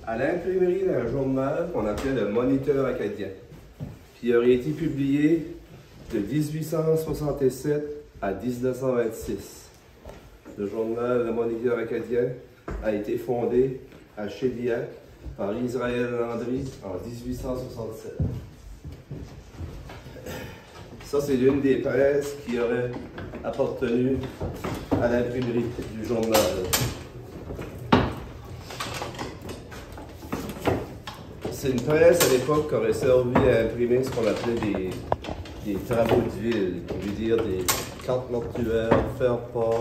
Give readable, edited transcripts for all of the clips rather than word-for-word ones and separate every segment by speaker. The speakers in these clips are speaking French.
Speaker 1: à l'imprimerie d'un journal qu'on appelait le Moniteur acadien. Puis il aurait été publié de 1867 à 1926. Le journal Le Moniteur acadien a été fondé à Shediac par Israël Landry en 1867. Ça, c'est l'une des presses qui aurait appartenu à l'imprimerie du journal. C'est une presse à l'époque qui aurait servi à imprimer ce qu'on appelait des travaux de ville, qui veut dire des cartes mortuaires, faire-part,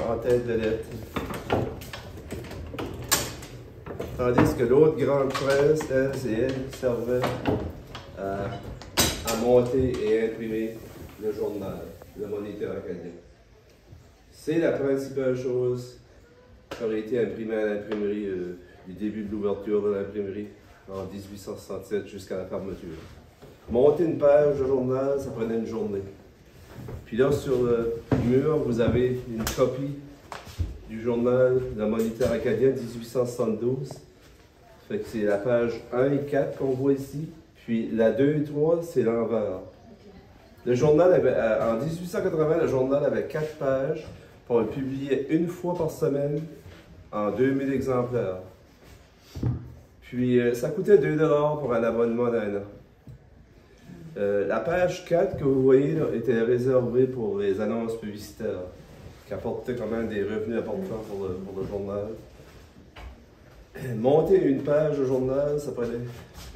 Speaker 1: en-tête de lettres. Tandis que l'autre grande presse, elle servait à monter et imprimer le journal, le Moniteur acadien. C'est la principale chose qui aurait été imprimée à l'imprimerie du début de l'ouverture de l'imprimerie en 1867 jusqu'à la fermeture. Monter une page de journal, ça prenait une journée. Puis là, sur le mur, vous avez une copie du journal Le Moniteur acadien 1872. Fait que c'est la page 1 et 4 qu'on voit ici. Puis la 2 et 3, c'est l'envers. Le journal avait, en 1880, le journal avait 4 pages. Puis on le publiait une fois par semaine en 2000 exemplaires. Puis ça coûtait 2 $ pour un abonnement d'1 an. La page 4 que vous voyez là, était réservée pour les annonces publicitaires, qui apportaient quand même des revenus importants pour le journal. Monter une page de journal, ça prenait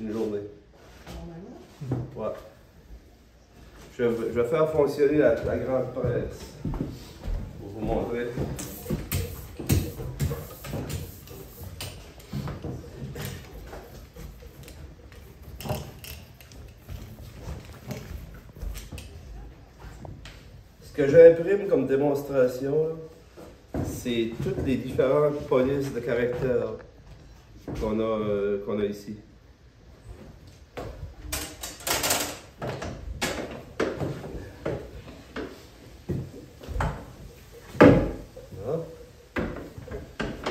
Speaker 1: une journée. Ouais. Je vais faire fonctionner la grande presse pour vous montrer. Ce que j'imprime comme démonstration, c'est toutes les différentes polices de caractère qu'on a ici.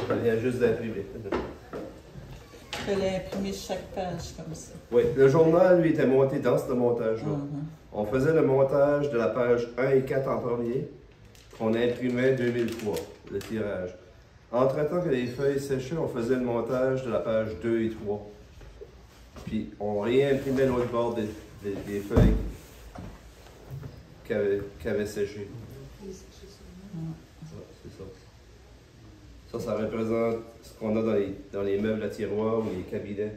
Speaker 1: Ça vient juste d'imprimer.
Speaker 2: Il fallait imprimer chaque page comme ça.
Speaker 1: Oui, le journal, lui, était monté dans ce montage-là. On faisait le montage de la page 1 et 4 en premier, qu'on imprimait 2000 fois, le tirage. Entre-temps que les feuilles séchaient, on faisait le montage de la page 2 et 3. Puis on réimprimait l'autre bord des feuilles qui avaient séché. C'est ça. Ça représente ce qu'on a dans les meubles à tiroirs ou les cabinets.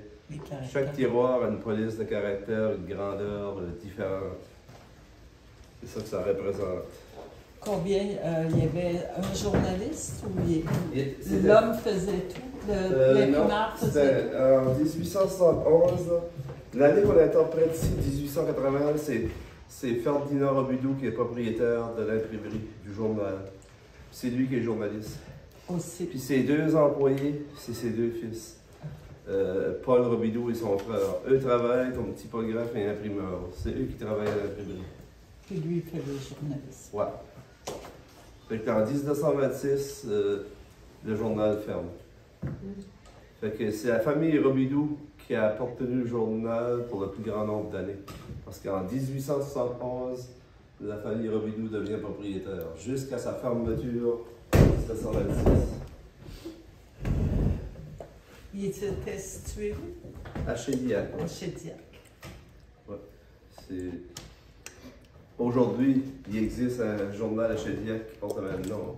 Speaker 1: Chaque tiroir a une police de caractère, une grandeur différente. C'est ça que ça représente.
Speaker 2: Combien il y avait un journaliste ou l'homme faisait tout? L'imprimeur faisait tout?
Speaker 1: En 1871, l'année qu'on interprète ici, 1880, c'est Ferdinand Robidoux qui est propriétaire de l'imprimerie du journal. C'est lui qui est journaliste.
Speaker 2: Aussi.
Speaker 1: Puis ses 2 employés, c'est ses 2 fils. Paul Robidoux et son frère. Eux travaillent comme typographe et imprimeur. C'est eux qui travaillent à l'imprimerie.
Speaker 2: Puis lui, il fait le journaliste.
Speaker 1: Ouais. Fait qu'en 1926, le journal ferme. Fait que c'est la famille Robidoux qui a appartenu le journal pour le plus grand nombre d'années. Parce qu'en 1871, la famille Robidoux devient propriétaire, jusqu'à sa fermeture en 1926.
Speaker 2: Il était situé où?
Speaker 1: À Shediac.
Speaker 2: À Shediac.
Speaker 1: Ouais. Aujourd'hui, il existe un journal à Shediac qui porte le même nom.